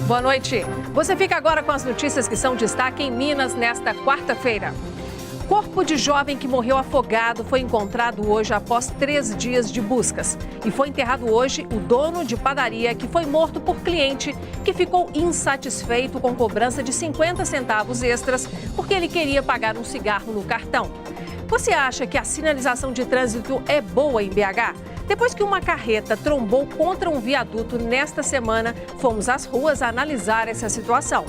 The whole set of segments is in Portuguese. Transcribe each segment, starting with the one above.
Boa noite. Você fica agora com as notícias que são destaque em Minas nesta quarta-feira. Corpo de jovem que morreu afogado foi encontrado hoje após 3 dias de buscas. E foi enterrado hoje o dono de padaria que foi morto por cliente que ficou insatisfeito com cobrança de 50 centavos extras porque ele queria pagar um cigarro no cartão. Você acha que a sinalização de trânsito é boa em BH? Depois que uma carreta trombou contra um viaduto nesta semana, fomos às ruas analisar essa situação.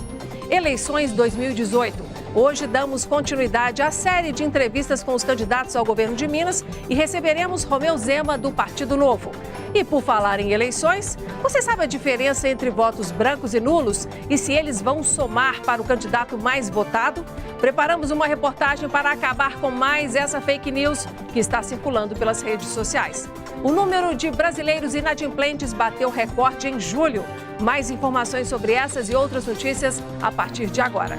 Eleições 2018. Hoje damos continuidade à série de entrevistas com os candidatos ao governo de Minas e receberemos Romeu Zema, do Partido Novo. E por falar em eleições, você sabe a diferença entre votos brancos e nulos e se eles vão somar para o candidato mais votado? Preparamos uma reportagem para acabar com mais essa fake news que está circulando pelas redes sociais. O número de brasileiros inadimplentes bateu recorde em julho. Mais informações sobre essas e outras notícias a partir de agora.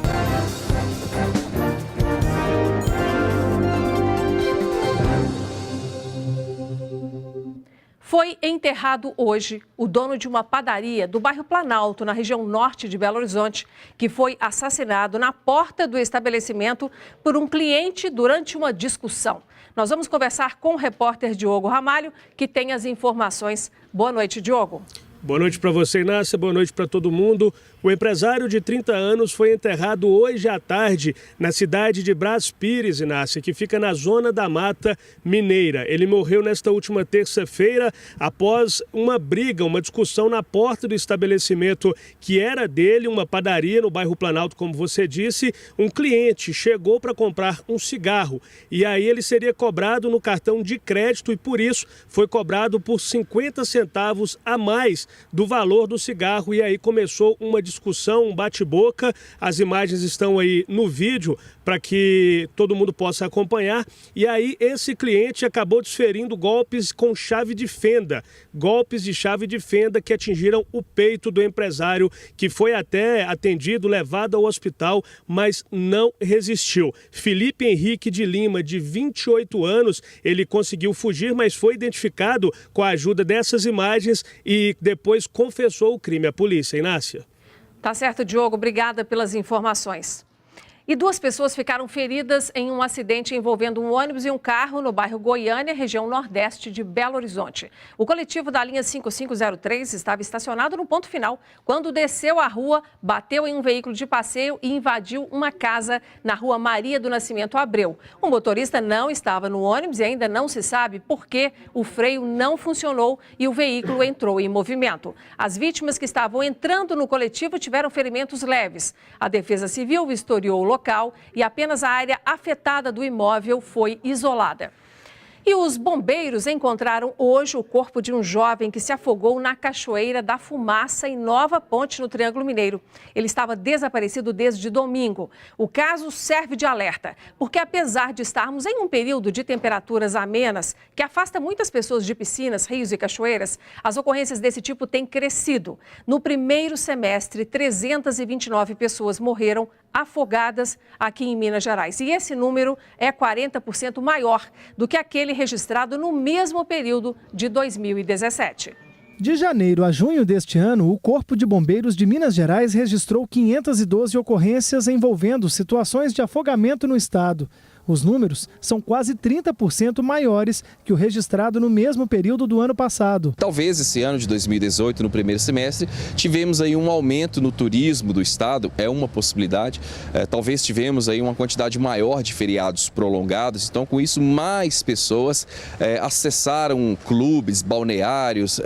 Foi enterrado hoje o dono de uma padaria do bairro Planalto, na região norte de Belo Horizonte, que foi assassinado na porta do estabelecimento por um cliente durante uma discussão. Nós vamos conversar com o repórter Diogo Ramalho, que tem as informações. Boa noite, Diogo. Boa noite para você, Inácia. Boa noite para todo mundo. O empresário de 30 anos foi enterrado hoje à tarde na cidade de Brás Pires, Inácia, que fica na zona da Mata Mineira. Ele morreu nesta última terça-feira após uma briga, uma discussão na porta do estabelecimento que era dele, uma padaria no bairro Planalto, como você disse. Um cliente chegou para comprar um cigarro e aí ele seria cobrado no cartão de crédito e por isso foi cobrado por 50 centavos a mais do valor do cigarro e aí começou uma discussão, um bate-boca. As imagens estão aí no vídeo para que todo mundo possa acompanhar. E aí esse cliente acabou desferindo golpes com chave de fenda, golpes de chave de fenda que atingiram o peito do empresário, que foi até atendido, levado ao hospital, mas não resistiu. Felipe Henrique de Lima, de 28 anos, ele conseguiu fugir, mas foi identificado com a ajuda dessas imagens e depois confessou o crime à polícia. Inácia. Tá certo, Diogo. Obrigada pelas informações. E 2 pessoas ficaram feridas em um acidente envolvendo um ônibus e um carro no bairro Goiânia, região nordeste de Belo Horizonte. O coletivo da linha 5503 estava estacionado no ponto final quando desceu a rua, bateu em um veículo de passeio e invadiu uma casa na rua Maria do Nascimento Abreu. O motorista não estava no ônibus e ainda não se sabe por que o freio não funcionou e o veículo entrou em movimento. As vítimas que estavam entrando no coletivo tiveram ferimentos leves. A Defesa Civil vistoriou o local e apenas a área afetada do imóvel foi isolada. E os bombeiros encontraram hoje o corpo de um jovem que se afogou na Cachoeira da Fumaça, em Nova Ponte, no Triângulo Mineiro. Ele estava desaparecido desde domingo. O caso serve de alerta, porque apesar de estarmos em um período de temperaturas amenas, que afasta muitas pessoas de piscinas, rios e cachoeiras, as ocorrências desse tipo têm crescido. No primeiro semestre, 329 pessoas morreram afogadas aqui em Minas Gerais. E esse número é 40% maior do que aquele registrado no mesmo período de 2017. De janeiro a junho deste ano, o Corpo de Bombeiros de Minas Gerais registrou 512 ocorrências envolvendo situações de afogamento no estado. Os números são quase 30% maiores que o registrado no mesmo período do ano passado. Talvez esse ano de 2018, no primeiro semestre, tivemos aí um aumento no turismo do estado, é uma possibilidade. Talvez tivemos aí uma quantidade maior de feriados prolongados, então com isso mais pessoas acessaram clubes, balneários,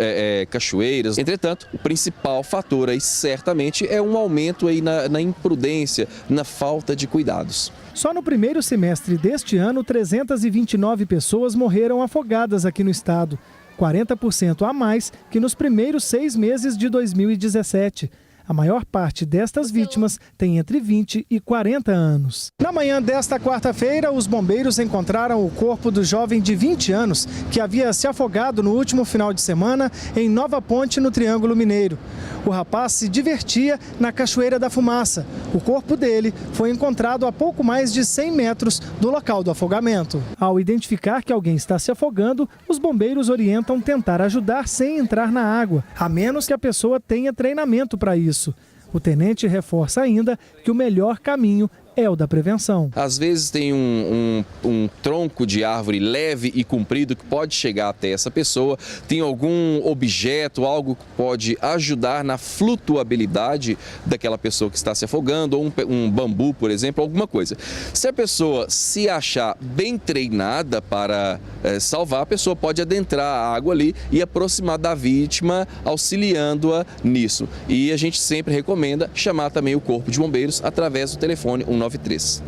cachoeiras. Entretanto, o principal fator aí certamente é um aumento aí na imprudência, na falta de cuidados. Só no primeiro semestre deste ano, 329 pessoas morreram afogadas aqui no estado, 40% a mais que nos primeiros 6 meses de 2017. A maior parte destas vítimas tem entre 20 e 40 anos. Na manhã desta quarta-feira, os bombeiros encontraram o corpo do jovem de 20 anos que havia se afogado no último final de semana em Nova Ponte, no Triângulo Mineiro. O rapaz se divertia na Cachoeira da Fumaça. O corpo dele foi encontrado a pouco mais de 100 metros do local do afogamento. Ao identificar que alguém está se afogando, os bombeiros orientam tentar ajudar sem entrar na água, a menos que a pessoa tenha treinamento para isso. O tenente reforça ainda que o melhor caminho é o da prevenção. Às vezes tem um tronco de árvore leve e comprido que pode chegar até essa pessoa, tem algum objeto, algo que pode ajudar na flutuabilidade daquela pessoa que está se afogando, ou um bambu, por exemplo, alguma coisa. Se a pessoa se achar bem treinada para salvar, a pessoa pode adentrar a água ali e aproximar da vítima, auxiliando-a nisso. E a gente sempre recomenda chamar também o Corpo de Bombeiros através do telefone 193.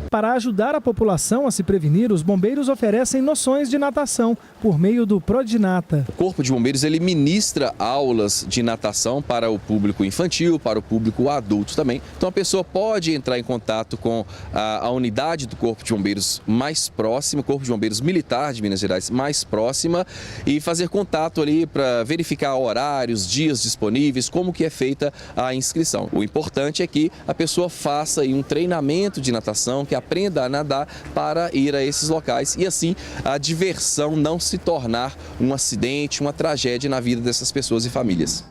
Para ajudar a população a se prevenir, os bombeiros oferecem noções de natação por meio do Prodinata. O Corpo de Bombeiros ele ministra aulas de natação para o público infantil, para o público adulto também. Então a pessoa pode entrar em contato com a unidade do Corpo de Bombeiros mais próxima, Corpo de Bombeiros Militar de Minas Gerais mais próxima, e fazer contato ali para verificar horários, dias disponíveis, como que é feita a inscrição. O importante é que a pessoa faça aí um treinamento de natação, que aprenda a nadar para ir a esses locais e assim a diversão não se tornar um acidente, uma tragédia na vida dessas pessoas e famílias.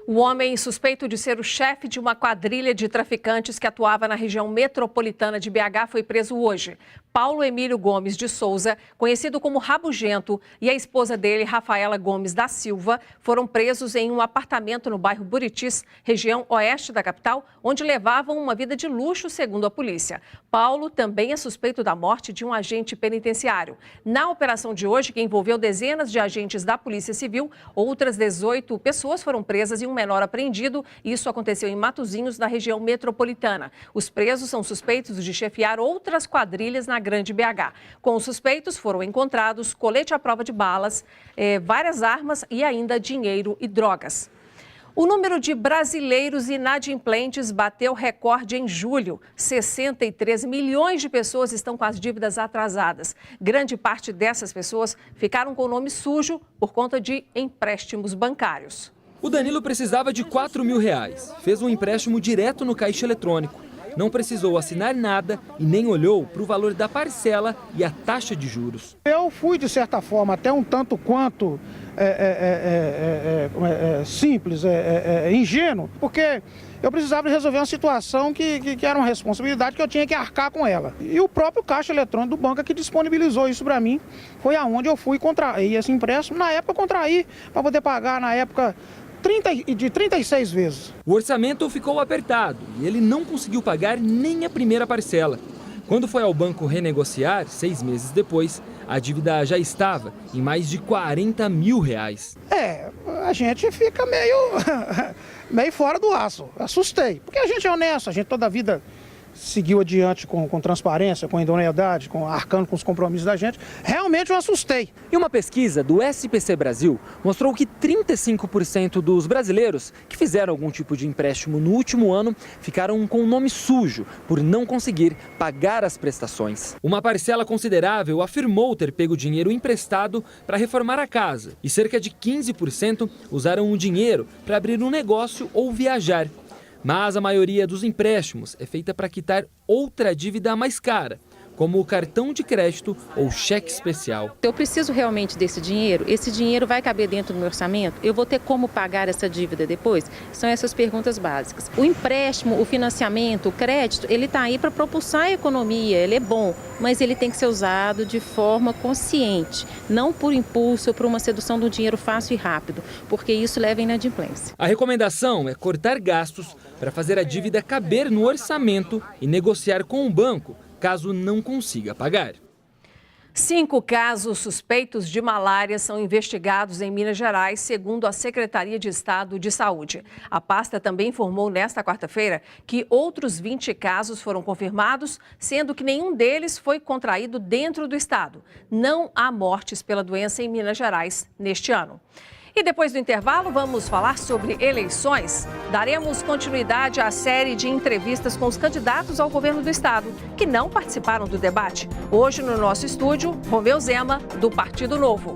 O homem suspeito de ser o chefe de uma quadrilha de traficantes que atuava na região metropolitana de BH foi preso hoje. Paulo Emílio Gomes de Souza, conhecido como Rabugento, e a esposa dele, Rafaela Gomes da Silva, foram presos em um apartamento no bairro Buritis, região oeste da capital, onde levavam uma vida de luxo, segundo a polícia. Paulo também é suspeito da morte de um agente penitenciário. Na operação de hoje, que envolveu dezenas de agentes da Polícia Civil, outras 18 pessoas foram presas e um menor apreendido. Isso aconteceu em Matozinhos, na região metropolitana. Os presos são suspeitos de chefiar outras quadrilhas na Grande BH. Com os suspeitos foram encontrados colete à prova de balas, várias armas e ainda dinheiro e drogas. O número de brasileiros inadimplentes bateu recorde em julho. 63 milhões de pessoas estão com as dívidas atrasadas. Grande parte dessas pessoas ficaram com o nome sujo por conta de empréstimos bancários. O Danilo precisava de R$4.000. Fez um empréstimo direto no caixa eletrônico. Não precisou assinar nada e nem olhou para o valor da parcela e a taxa de juros. Eu fui, de certa forma, até um tanto quanto simples, ingênuo, porque eu precisava resolver uma situação que era uma responsabilidade que eu tinha que arcar com ela. E o próprio caixa eletrônico do banco que disponibilizou isso para mim, foi aonde eu fui contrair esse empréstimo. Na época eu contraí para poder pagar, na época, de 36 vezes. O orçamento ficou apertado e ele não conseguiu pagar nem a primeira parcela. Quando foi ao banco renegociar, 6 meses depois, a dívida já estava em mais de R$40.000. A gente fica meio fora do laço. Assustei, porque a gente é honesto, a gente toda a vida seguiu adiante com transparência, com idoneidade, arcando com os compromissos da gente. Realmente eu assustei. E uma pesquisa do SPC Brasil mostrou que 35% dos brasileiros que fizeram algum tipo de empréstimo no último ano ficaram com o nome sujo por não conseguir pagar as prestações. Uma parcela considerável afirmou ter pego dinheiro emprestado para reformar a casa e cerca de 15% usaram o dinheiro para abrir um negócio ou viajar. Mas a maioria dos empréstimos é feita para quitar outra dívida mais cara, como o cartão de crédito ou cheque especial. Eu preciso realmente desse dinheiro? Esse dinheiro vai caber dentro do meu orçamento? Eu vou ter como pagar essa dívida depois? São essas perguntas básicas. O empréstimo, o financiamento, o crédito, ele está aí para propulsar a economia, ele é bom, mas ele tem que ser usado de forma consciente, não por impulso ou por uma sedução do dinheiro fácil e rápido, porque isso leva à inadimplência. A recomendação é cortar gastos para fazer a dívida caber no orçamento e negociar com o banco, caso não consiga pagar. 5 casos suspeitos de malária são investigados em Minas Gerais, segundo a Secretaria de Estado de Saúde. A pasta também informou nesta quarta-feira que outros 20 casos foram confirmados, sendo que nenhum deles foi contraído dentro do estado. Não há mortes pela doença em Minas Gerais neste ano. E depois do intervalo, vamos falar sobre eleições. Daremos continuidade à série de entrevistas com os candidatos ao governo do estado, que não participaram do debate. Hoje, no nosso estúdio, Romeu Zema, do Partido Novo.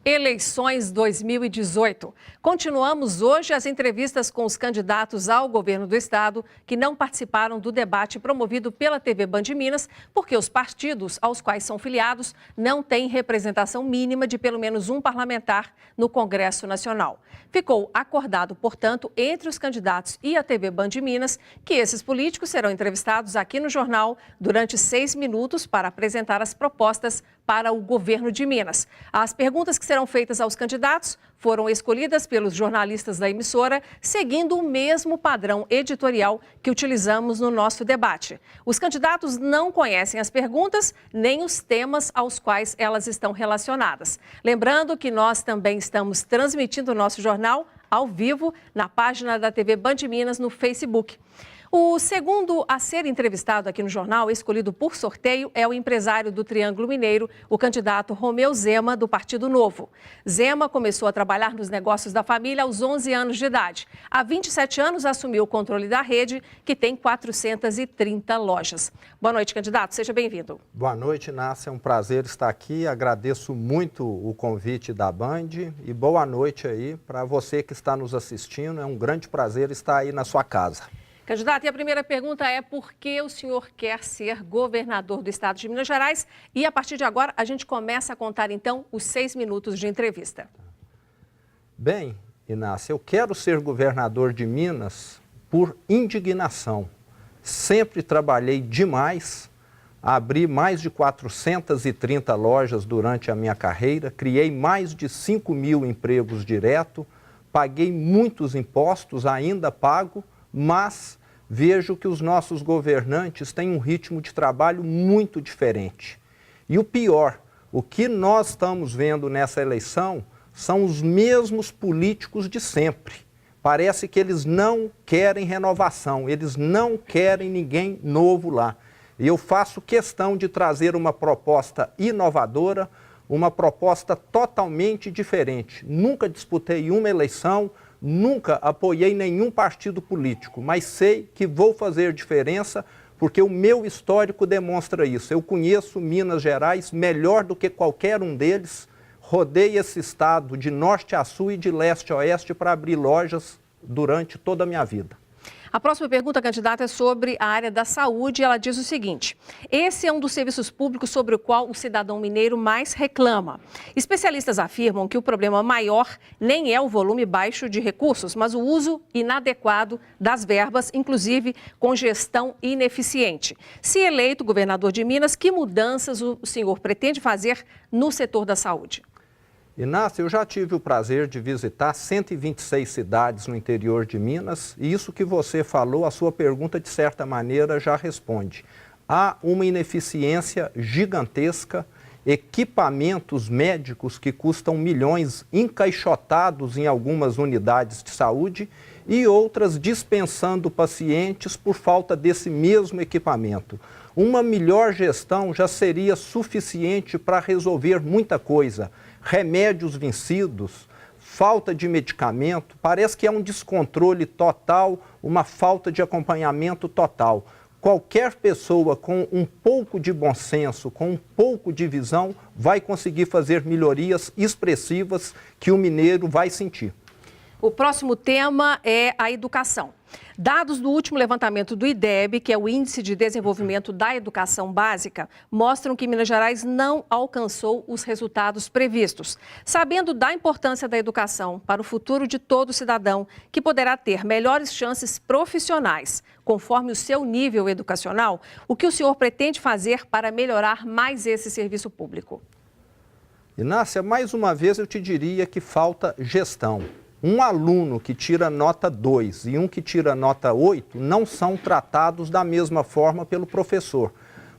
Eleições 2018. Continuamos hoje as entrevistas com os candidatos ao governo do estado que não participaram do debate promovido pela TV Band Minas, porque os partidos aos quais são filiados não têm representação mínima de pelo menos um parlamentar no Congresso Nacional. Ficou acordado, portanto, entre os candidatos e a TV Band Minas que esses políticos serão entrevistados aqui no jornal durante 6 minutos para apresentar as propostas para o governo de Minas. As perguntas que serão feitas aos candidatos foram escolhidas pelos jornalistas da emissora, seguindo o mesmo padrão editorial que utilizamos no nosso debate. Os candidatos não conhecem as perguntas nem os temas aos quais elas estão relacionadas. Lembrando que nós também estamos transmitindo o nosso jornal ao vivo na página da TV Band Minas no Facebook. O segundo a ser entrevistado aqui no jornal, escolhido por sorteio, é o empresário do Triângulo Mineiro, o candidato Romeu Zema, do Partido Novo. Zema começou a trabalhar nos negócios da família aos 11 anos de idade. Há 27 anos assumiu o controle da rede, que tem 430 lojas. Boa noite, candidato. Seja bem-vindo. Boa noite, Inácia. É um prazer estar aqui. Agradeço muito o convite da Band e boa noite aí para você que está nos assistindo. É um grande prazer estar aí na sua casa. Candidato, e a primeira pergunta é por que o senhor quer ser governador do estado de Minas Gerais? E a partir de agora a gente começa a contar então os 6 minutos de entrevista. Bem, Inácia, eu quero ser governador de Minas por indignação. Sempre trabalhei demais, abri mais de 430 lojas durante a minha carreira, criei mais de 5.000 empregos direto, paguei muitos impostos, ainda pago, mas vejo que os nossos governantes têm um ritmo de trabalho muito diferente. E o pior, o que nós estamos vendo nessa eleição são os mesmos políticos de sempre. Parece que eles não querem renovação, eles não querem ninguém novo lá. E eu faço questão de trazer uma proposta inovadora, uma proposta totalmente diferente. Nunca disputei uma eleição, nunca apoiei nenhum partido político, mas sei que vou fazer diferença porque o meu histórico demonstra isso. Eu conheço Minas Gerais melhor do que qualquer um deles, rodei esse estado de norte a sul e de leste a oeste para abrir lojas durante toda a minha vida. A próxima pergunta, candidata, é sobre a área da saúde. Ela diz o seguinte: esse é um dos serviços públicos sobre o qual o cidadão mineiro mais reclama. Especialistas afirmam que o problema maior nem é o volume baixo de recursos, mas o uso inadequado das verbas, inclusive com gestão ineficiente. Se eleito governador de Minas, que mudanças o senhor pretende fazer no setor da saúde? Inácia, eu já tive o prazer de visitar 126 cidades no interior de Minas e isso que você falou, a sua pergunta de certa maneira já responde. Há uma ineficiência gigantesca, equipamentos médicos que custam milhões encaixotados em algumas unidades de saúde e outras dispensando pacientes por falta desse mesmo equipamento. Uma melhor gestão já seria suficiente para resolver muita coisa. Remédios vencidos, falta de medicamento, parece que é um descontrole total, uma falta de acompanhamento total. Qualquer pessoa com um pouco de bom senso, com um pouco de visão, vai conseguir fazer melhorias expressivas que o mineiro vai sentir. O próximo tema é a educação. Dados do último levantamento do IDEB, que é o Índice de Desenvolvimento da Educação Básica, mostram que Minas Gerais não alcançou os resultados previstos. Sabendo da importância da educação para o futuro de todo cidadão, que poderá ter melhores chances profissionais, conforme o seu nível educacional, o que o senhor pretende fazer para melhorar mais esse serviço público? Inácia, mais uma vez eu te diria que falta gestão. Um aluno que tira nota 2 e um que tira nota 8 não são tratados da mesma forma pelo professor.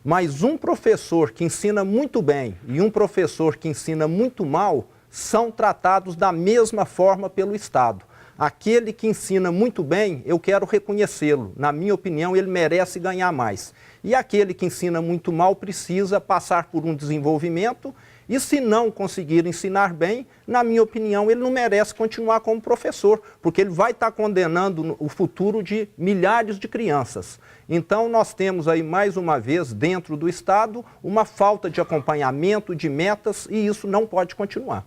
Mas um professor que ensina muito bem e um professor que ensina muito mal são tratados da mesma forma pelo Estado. Aquele que ensina muito bem, eu quero reconhecê-lo. Na minha opinião, ele merece ganhar mais. E aquele que ensina muito mal precisa passar por um desenvolvimento e, se não conseguir ensinar bem, na minha opinião, ele não merece continuar como professor, porque ele vai estar condenando o futuro de milhares de crianças. Então, nós temos aí, mais uma vez, dentro do Estado, uma falta de acompanhamento, de metas, e isso não pode continuar.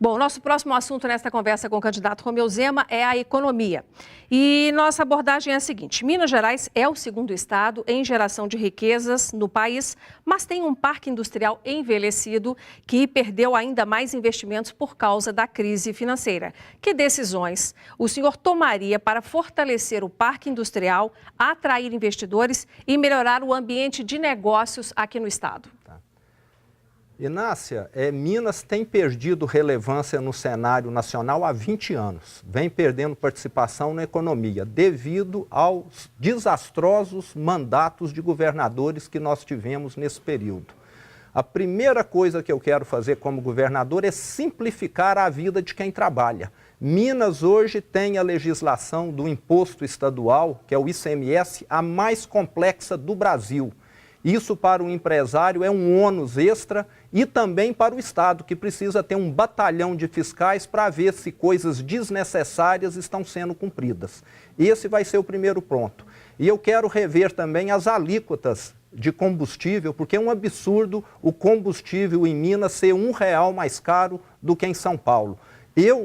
Bom, nosso próximo assunto nesta conversa com o candidato Romeu Zema é a economia. E nossa abordagem é a seguinte: Minas Gerais é o segundo estado em geração de riquezas no país, mas tem um parque industrial envelhecido que perdeu ainda mais investimentos por causa da crise financeira. Que decisões o senhor tomaria para fortalecer o parque industrial, atrair investidores e melhorar o ambiente de negócios aqui no estado? Inácia, Minas tem perdido relevância no cenário nacional há 20 anos. Vem perdendo participação na economia devido aos desastrosos mandatos de governadores que nós tivemos nesse período. A primeira coisa que eu quero fazer como governador é simplificar a vida de quem trabalha. Minas hoje tem a legislação do imposto estadual, que é o ICMS, a mais complexa do Brasil. Isso para o empresário é um ônus extra e também para o Estado, que precisa ter um batalhão de fiscais para ver se coisas desnecessárias estão sendo cumpridas. Esse vai ser o primeiro ponto. E eu quero rever também as alíquotas de combustível, porque é um absurdo o combustível em Minas ser R$1 mais caro do que em São Paulo.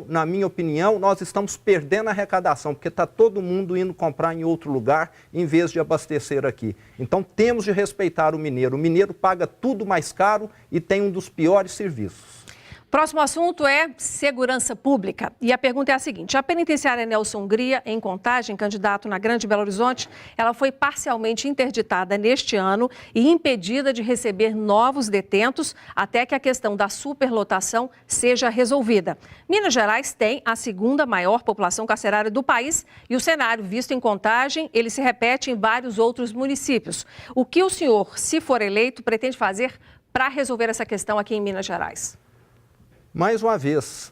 Na minha opinião, nós estamos perdendo a arrecadação, porque está todo mundo indo comprar em outro lugar, em vez de abastecer aqui. Então, temos de respeitar o mineiro. O mineiro paga tudo mais caro e tem um dos piores serviços. Próximo assunto é segurança pública. E a pergunta é a seguinte: a penitenciária Nelson Hungria, em Contagem, candidato na Grande Belo Horizonte, ela foi parcialmente interditada neste ano e impedida de receber novos detentos até que a questão da superlotação seja resolvida. Minas Gerais tem a segunda maior população carcerária do país e o cenário visto em Contagem, ele se repete em vários outros municípios. O que o senhor, se for eleito, pretende fazer para resolver essa questão aqui em Minas Gerais? Mais uma vez,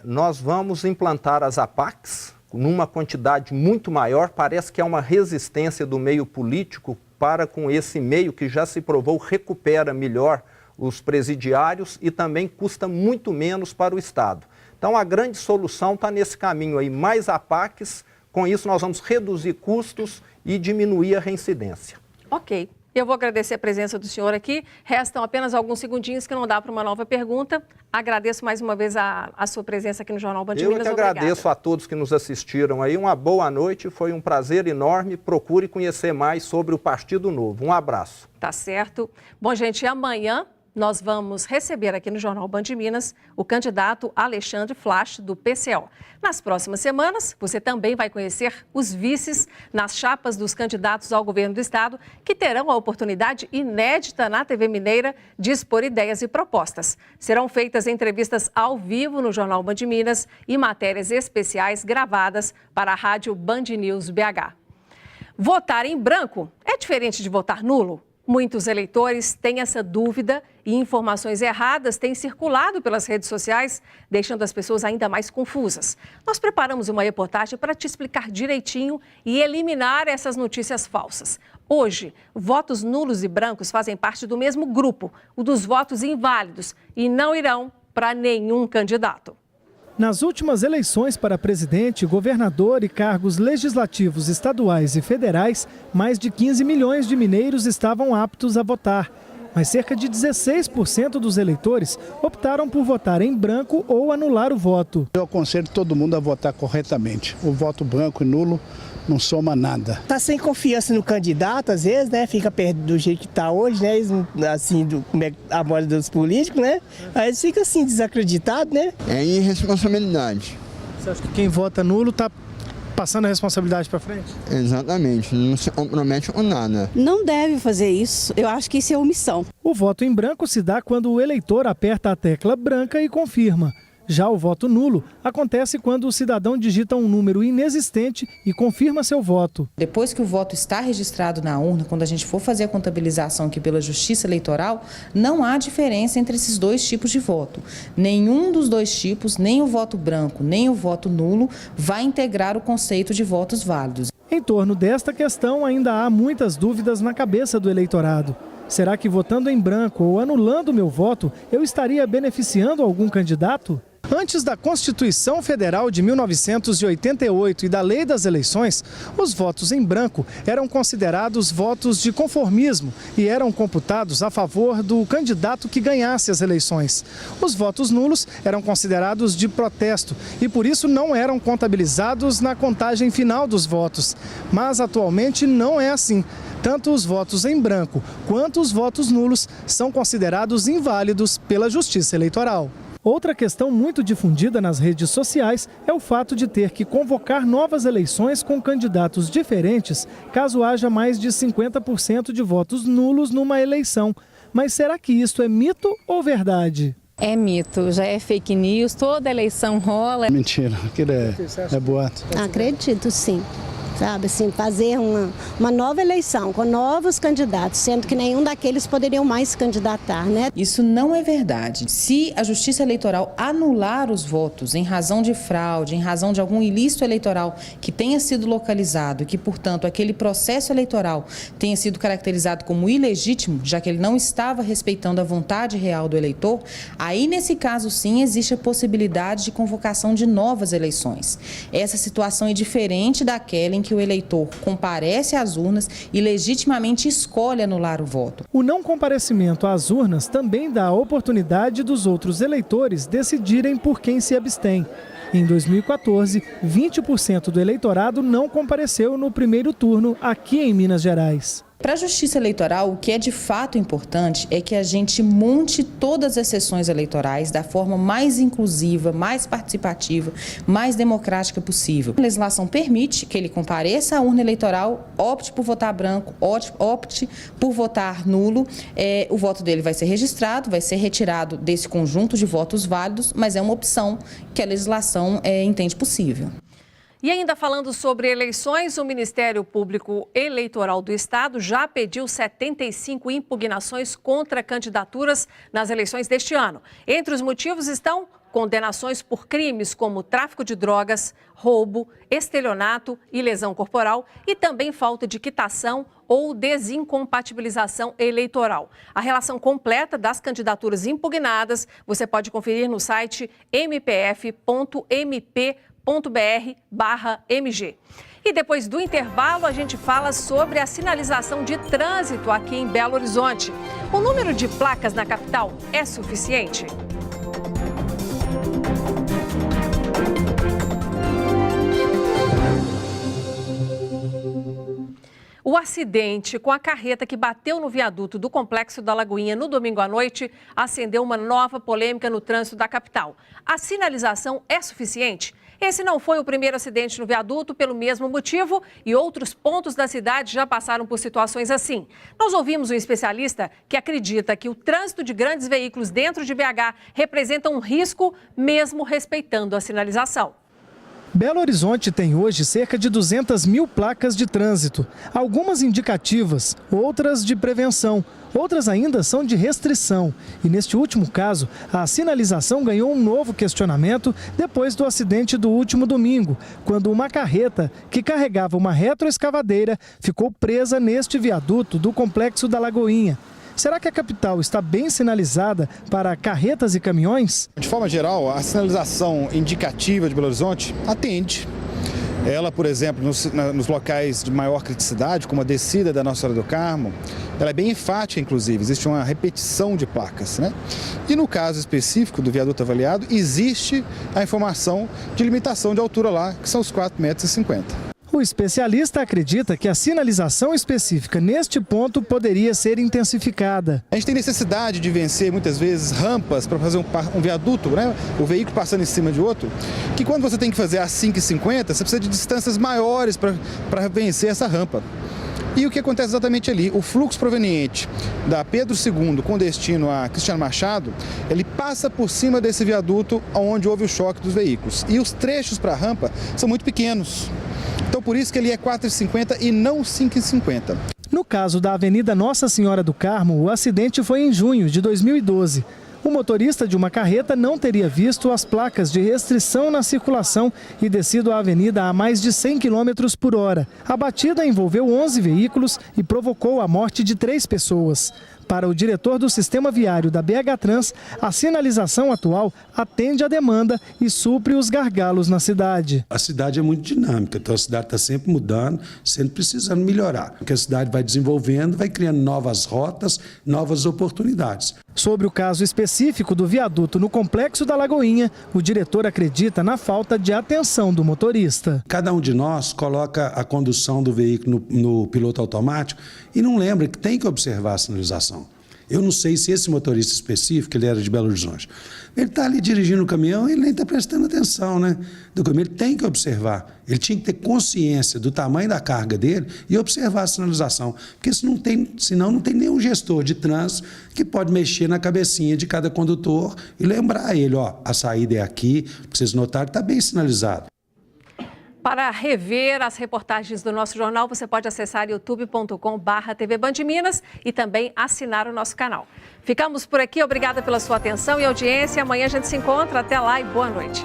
nós vamos implantar as APACs numa quantidade muito maior. Parece que há uma resistência do meio político para com esse meio que já se provou recupera melhor os presidiários e também custa muito menos para o Estado. Então a grande solução está nesse caminho aí, mais APACs, com isso nós vamos reduzir custos e diminuir a reincidência. Ok. Eu vou agradecer a presença do senhor aqui. Restam apenas alguns segundinhos que não dá para uma nova pergunta. Agradeço mais uma vez a sua presença aqui no Jornal Band Minas. Eu que agradeço a todos que nos assistiram aí. Uma boa noite, foi um prazer enorme. Procure conhecer mais sobre o Partido Novo. Um abraço. Tá certo. Bom, gente, amanhã nós vamos receber aqui no Jornal Band Minas o candidato Alexandre Flasch, do PCO. Nas próximas semanas, você também vai conhecer os vices nas chapas dos candidatos ao governo do estado, que terão a oportunidade inédita na TV Mineira de expor ideias e propostas. Serão feitas entrevistas ao vivo no Jornal Band Minas e matérias especiais gravadas para a rádio Band News BH. Votar em branco é diferente de votar nulo? Muitos eleitores têm essa dúvida e informações erradas têm circulado pelas redes sociais, deixando as pessoas ainda mais confusas. Nós preparamos uma reportagem para te explicar direitinho e eliminar essas notícias falsas. Hoje, votos nulos e brancos fazem parte do mesmo grupo, o dos votos inválidos, e não irão para nenhum candidato. Nas últimas eleições para presidente, governador e cargos legislativos estaduais e federais, mais de 15 milhões de mineiros estavam aptos a votar. Mas cerca de 16% dos eleitores optaram por votar em branco ou anular o voto. Eu aconselho todo mundo a votar corretamente. O voto branco e nulo não soma nada. Tá sem confiança no candidato, às vezes, né? Fica perto do jeito que tá hoje, né? Assim, como é a moda dos políticos, né? Aí eles ficam assim, desacreditados, né? É irresponsabilidade. Você acha que quem vota nulo tá passando a responsabilidade para frente? Exatamente, não se compromete com nada. Não deve fazer isso, eu acho que isso é omissão. O voto em branco se dá quando o eleitor aperta a tecla branca e confirma. Já o voto nulo acontece quando o cidadão digita um número inexistente e confirma seu voto. Depois que o voto está registrado na urna, quando a gente for fazer a contabilização aqui pela Justiça Eleitoral, não há diferença entre esses dois tipos de voto. Nenhum dos dois tipos, nem o voto branco, nem o voto nulo, vai integrar o conceito de votos válidos. Em torno desta questão, ainda há muitas dúvidas na cabeça do eleitorado. Será que votando em branco ou anulando meu voto, eu estaria beneficiando algum candidato? Antes da Constituição Federal de 1988 e da Lei das Eleições, os votos em branco eram considerados votos de conformismo e eram computados a favor do candidato que ganhasse as eleições. Os votos nulos eram considerados de protesto e por isso não eram contabilizados na contagem final dos votos. Mas atualmente não é assim. Tanto os votos em branco quanto os votos nulos são considerados inválidos pela Justiça Eleitoral. Outra questão muito difundida nas redes sociais é o fato de ter que convocar novas eleições com candidatos diferentes caso haja mais de 50% de votos nulos numa eleição. Mas será que isso é mito ou verdade? É mito, já é fake news, toda eleição rola. Mentira, aquilo é boato. Acredito, sim. Sabe, assim, fazer uma nova eleição com novos candidatos, sendo que nenhum daqueles poderiam mais se candidatar, né? Isso não é verdade. Se a Justiça Eleitoral anular os votos em razão de fraude, em razão de algum ilícito eleitoral que tenha sido localizado e que, portanto, aquele processo eleitoral tenha sido caracterizado como ilegítimo, já que ele não estava respeitando a vontade real do eleitor, aí, nesse caso, sim, existe a possibilidade de convocação de novas eleições. Essa situação é diferente daquela em que o eleitor comparece às urnas e legitimamente escolhe anular o voto. O não comparecimento às urnas também dá a oportunidade dos outros eleitores decidirem por quem se abstém. Em 2014, 20% do eleitorado não compareceu no primeiro turno aqui em Minas Gerais. Para a Justiça Eleitoral, o que é de fato importante é que a gente monte todas as sessões eleitorais da forma mais inclusiva, mais participativa, mais democrática possível. A legislação permite que ele compareça à urna eleitoral, opte por votar branco, opte por votar nulo. O voto dele vai ser registrado, vai ser retirado desse conjunto de votos válidos, mas é uma opção que a legislação entende possível. E ainda falando sobre eleições, o Ministério Público Eleitoral do Estado já pediu 75 impugnações contra candidaturas nas eleições deste ano. Entre os motivos estão condenações por crimes como tráfico de drogas, roubo, estelionato e lesão corporal e também falta de quitação ou desincompatibilização eleitoral. A relação completa das candidaturas impugnadas você pode conferir no site mpf.mp.br/mg. E depois do intervalo, a gente fala sobre a sinalização de trânsito aqui em Belo Horizonte. O número de placas na capital é suficiente? O acidente com a carreta que bateu no viaduto do Complexo da Lagoinha no domingo à noite acendeu uma nova polêmica no trânsito da capital. A sinalização é suficiente? Esse não foi o primeiro acidente no viaduto pelo mesmo motivo e outros pontos da cidade já passaram por situações assim. Nós ouvimos um especialista que acredita que o trânsito de grandes veículos dentro de BH representa um risco mesmo respeitando a sinalização. Belo Horizonte tem hoje cerca de 200 mil placas de trânsito, algumas indicativas, outras de prevenção, outras ainda são de restrição. E neste último caso, a sinalização ganhou um novo questionamento depois do acidente do último domingo, quando uma carreta que carregava uma retroescavadeira ficou presa neste viaduto do Complexo da Lagoinha. Será que a capital está bem sinalizada para carretas e caminhões? De forma geral, a sinalização indicativa de Belo Horizonte atende. Ela, por exemplo, nos locais de maior criticidade, como a descida da Nossa Senhora do Carmo, ela é bem enfática, inclusive, existe uma repetição de placas, né? E no caso específico do viaduto avaliado, existe a informação de limitação de altura lá, que são os 4,50 metros. O especialista acredita que a sinalização específica neste ponto poderia ser intensificada. A gente tem necessidade de vencer, muitas vezes, rampas para fazer um viaduto, né? O veículo passando em cima de outro, que quando você tem que fazer a 5,50, você precisa de distâncias maiores para vencer essa rampa. E o que acontece exatamente ali? O fluxo proveniente da Pedro II com destino a Cristiano Machado, ele passa por cima desse viaduto onde houve o choque dos veículos. E os trechos para a rampa são muito pequenos. Então por isso que ele é 4,50 e não 5,50. No caso da Avenida Nossa Senhora do Carmo, o acidente foi em junho de 2012. O motorista de uma carreta não teria visto as placas de restrição na circulação e descido a avenida a mais de 100 km por hora. A batida envolveu 11 veículos e provocou a morte de 3 pessoas. Para o diretor do sistema viário da BH Trans, a sinalização atual atende à demanda e supre os gargalos na cidade. A cidade é muito dinâmica, então a cidade está sempre mudando, sempre precisando melhorar. Porque a cidade vai desenvolvendo, vai criando novas rotas, novas oportunidades. Sobre o caso específico do viaduto no Complexo da Lagoinha, o diretor acredita na falta de atenção do motorista. Cada um de nós coloca a condução do veículo no piloto automático e não lembra que tem que observar a sinalização. Eu não sei se esse motorista específico, ele era de Belo Horizonte, ele está ali dirigindo o caminhão e ele nem está prestando atenção, né? Do caminhão, ele tem que observar. Ele tinha que ter consciência do tamanho da carga dele e observar a sinalização. Porque senão não tem nenhum gestor de trânsito que pode mexer na cabecinha de cada condutor e lembrar ele, ó, a saída é aqui, para vocês notarem que está bem sinalizado. Para rever as reportagens do nosso jornal, você pode acessar youtube.com/TV Band Minas e também assinar o nosso canal. Ficamos por aqui, obrigada pela sua atenção e audiência. Amanhã a gente se encontra. Até lá e boa noite.